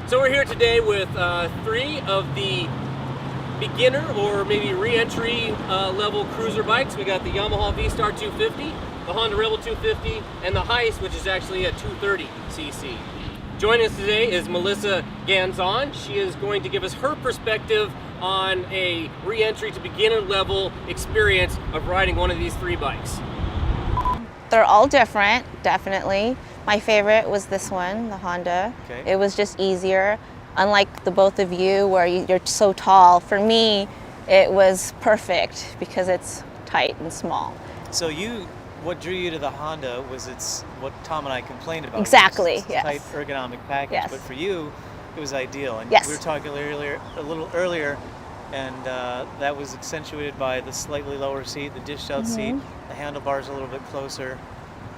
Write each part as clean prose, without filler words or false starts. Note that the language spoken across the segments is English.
So we're here today with three of the beginner or maybe re-entry level cruiser bikes. We got the Yamaha V-Star 250, the Honda Rebel 250, and the Heist, which is actually a 230cc. Joining us today is Melissa Ganzon. She is going to give us her perspective on a re-entry to beginner level experience of riding one of these three bikes. They're all different, definitely. My favorite was this one, the Honda. Okay. It was just easier. Unlike the both of you where you're so tall, for me it was perfect because it's tight and small. So what drew you to the Honda was what Tom and I complained about. Exactly, it's yes. Tight ergonomic package, Yes. But for you, it was ideal. And Yes. we were talking a little earlier, and that was accentuated by the slightly lower seat, the dished out seat, the handlebars a little bit closer,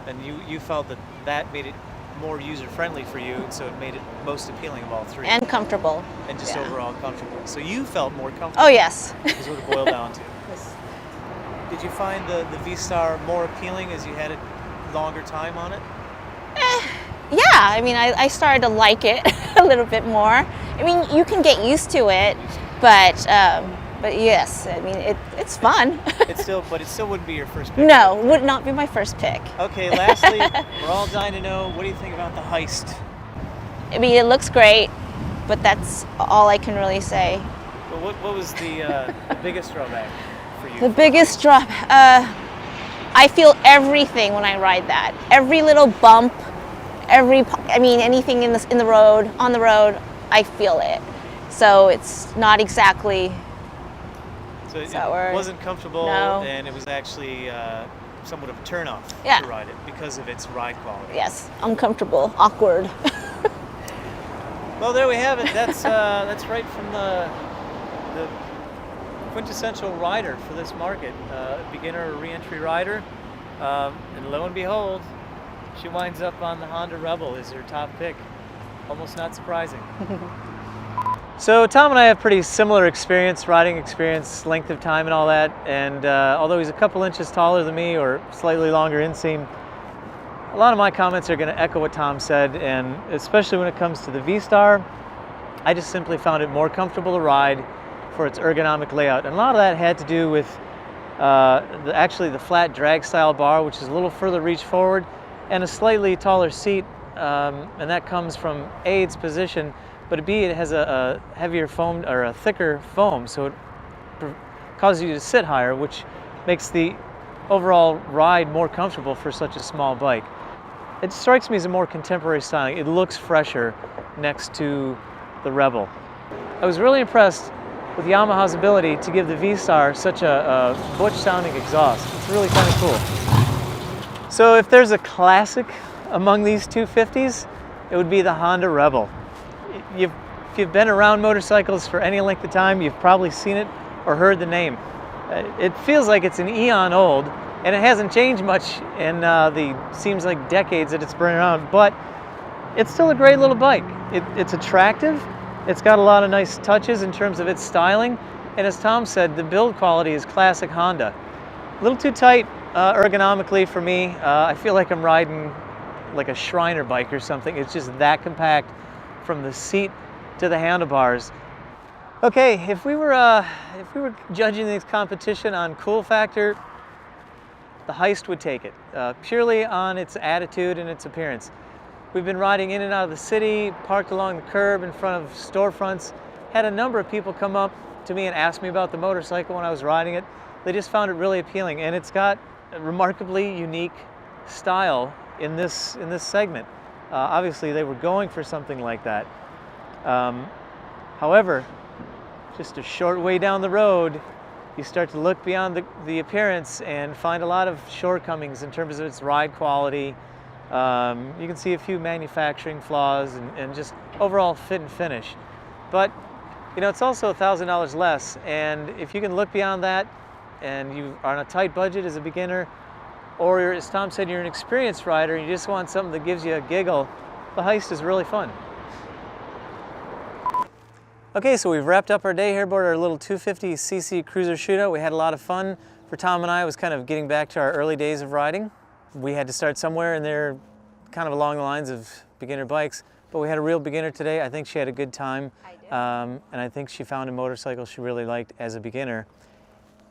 and you felt that made it more user-friendly for you, so it made it most appealing of all three. And comfortable. And just overall comfortable. So you felt more comfortable. Oh yes. Is what it boiled down to. Did you find the V-Star more appealing as you had a longer time on it? Yeah, I mean, I started to like it a little bit more. I mean, you can get used to it, but yes, I mean, it's fun. But it still wouldn't be your first pick. No, would not be my first pick. Okay, lastly, we're all dying to know, what do you think about the Heist? I mean, it looks great, but that's all I can really say. Well, what was the biggest drawback for you? The biggest drop, I feel everything when I ride that. Every little bump, anything on the road, I feel it. So it's not exactly. So it wasn't comfortable, No. and it was actually somewhat of a turnoff Yeah. to ride it because of its ride quality. Yes, uncomfortable, awkward. Well, there we have it. That's right from the quintessential rider for this market, beginner or re-entry rider, and lo and behold, she winds up on the Honda Rebel as her top pick. Almost not surprising. So Tom and I have pretty similar riding experience, length of time and all that, and although he's a couple inches taller than me or slightly longer inseam, a lot of my comments are going to echo what Tom said, and especially when it comes to the V-Star, I just simply found it more comfortable to ride for its ergonomic layout. And a lot of that had to do with actually the flat drag style bar, which is a little further reach forward, and a slightly taller seat, and that comes from A, its position, but B, it has a heavier foam or a thicker foam, so it causes you to sit higher, which makes the overall ride more comfortable for such a small bike. It strikes me as a more contemporary styling. It looks fresher next to the Rebel. I was really impressed with Yamaha's ability to give the V-Star such a butch-sounding exhaust. It's really kind of cool. So if there's a classic among these 250s, it would be the Honda Rebel. If you've been around motorcycles for any length of time, you've probably seen it or heard the name. It feels like it's an eon old, and it hasn't changed much in seems like decades that it's been around, but it's still a great little bike. It's attractive, it's got a lot of nice touches in terms of its styling, and as Tom said, the build quality is classic Honda. A little too tight ergonomically for me. I feel like I'm riding like a Shriner bike or something. It's just that compact from the seat to the handlebars. Okay, if we were judging this competition on cool factor, the Heist would take it, purely on its attitude and its appearance. We've been riding in and out of the city, parked along the curb in front of storefronts, had a number of people come up to me and ask me about the motorcycle when I was riding it. They just found it really appealing, and it's got a remarkably unique style in this segment. Obviously, they were going for something like that. However, just a short way down the road, you start to look beyond the appearance and find a lot of shortcomings in terms of its ride quality. You can see a few manufacturing flaws and just overall fit and finish. But you know, it's also $1,000 less, and if you can look beyond that and you are on a tight budget as a beginner, or as Tom said, you're an experienced rider and you just want something that gives you a giggle, the Heist is really fun. Okay, so we've wrapped up our day here aboard our little 250cc cruiser shootout. We had a lot of fun. For Tom and I, it was kind of getting back to our early days of riding. We had to start somewhere, and they're kind of along the lines of beginner bikes, but we had a real beginner today. I think she had a good time. I did. And I think she found a motorcycle she really liked as a beginner.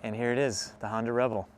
And here it is, the Honda Rebel.